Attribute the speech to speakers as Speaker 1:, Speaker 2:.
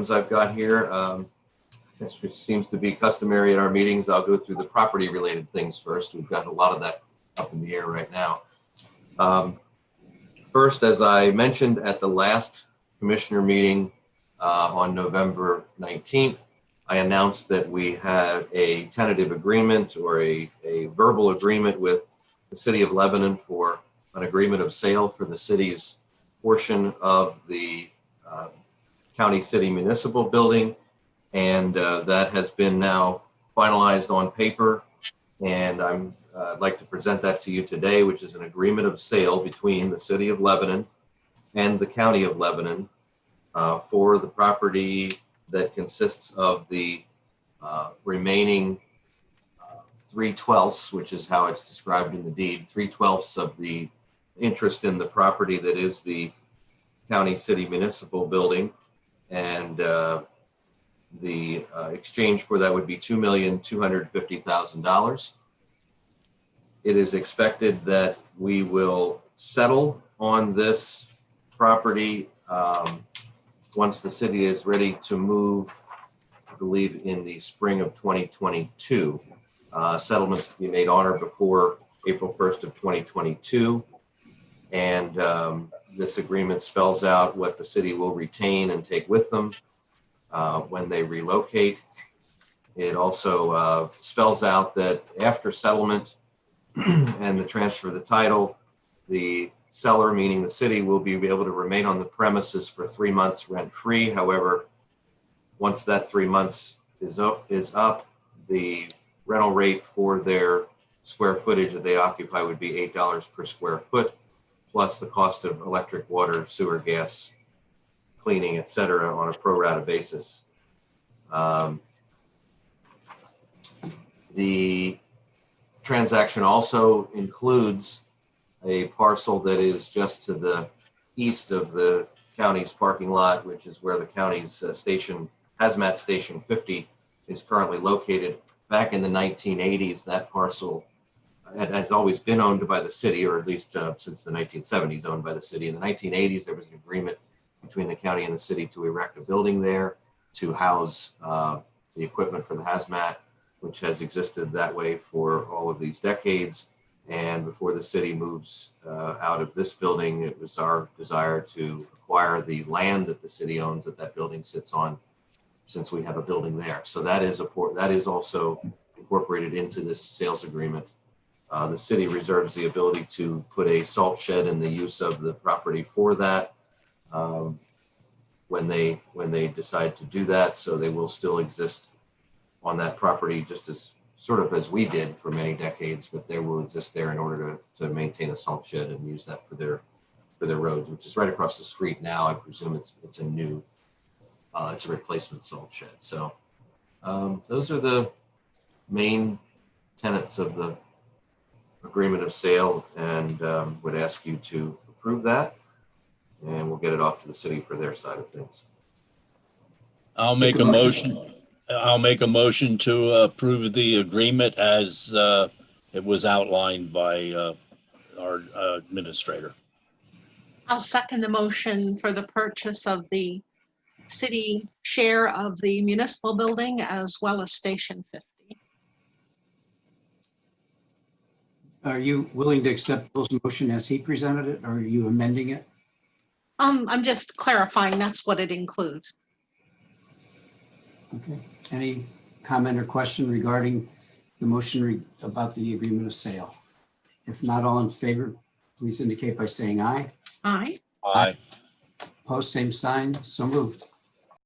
Speaker 1: I've got here. Which seems to be customary at our meetings. I'll go through the property related things first. We've got a lot of that up in the air right now. First, as I mentioned at the last commissioner meeting on November 19th, I announced that we have a tentative agreement or a verbal agreement with the city of Lebanon for an agreement of sale for the city's portion of the county city municipal building. And that has been now finalized on paper. And I'd like to present that to you today, which is an agreement of sale between the city of Lebanon and the county of Lebanon for the property that consists of the remaining 3/12, which is how it's described in the deed, 3/12 of the interest in the property that is the county city municipal building. And the exchange for that would be $2,250,000. It is expected that we will settle on this property once the city is ready to move, I believe in the spring of 2022. Settlements to be made on or before April 1st of 2022. And this agreement spells out what the city will retain and take with them when they relocate. It also spells out that after settlement and the transfer of the title, the seller, meaning the city, will be able to remain on the premises for 3 months rent-free. However, once that 3 months is up, the rental rate for their square footage that they occupy would be $8 per square foot, plus the cost of electric, water, sewer, gas, cleaning, etc., on a pro rata basis. The transaction also includes a parcel that is just to the east of the county's parking lot, which is where the county's hazmat station 50 is currently located. Back in the 1980s, that parcel has always been owned by the city, or at least since the 1970s owned by the city. In the 1980s, there was an agreement between the county and the city to erect a building there to house the equipment for the hazmat, which has existed that way for all of these decades. And before the city moves out of this building, it was our desire to acquire the land that the city owns that that building sits on, since we have a building there. So that is also incorporated into this sales agreement. The city reserves the ability to put a salt shed in the use of the property for that when they decide to do that. So they will still exist on that property just as sort of as we did for many decades, but they will exist there in order to maintain a salt shed and use that for their roads, which is right across the street now. I presume it's a new, it's a replacement salt shed. So those are the main tenets of the agreement of sale, and would ask you to approve that, and we'll get it off to the city for their side of things.
Speaker 2: I'll make a motion to approve the agreement as it was outlined by our administrator.
Speaker 3: I'll second the motion for the purchase of the city share of the municipal building as well as Station 50.
Speaker 4: Are you willing to accept Bill's motion as he presented it, or are you amending it?
Speaker 3: I'm just clarifying that's what it includes.
Speaker 4: Okay. Any comment or question regarding the motion about the agreement of sale? If not, all in favor, please indicate by saying aye.
Speaker 3: Aye.
Speaker 2: Aye.
Speaker 4: Opposed, same sign. So moved.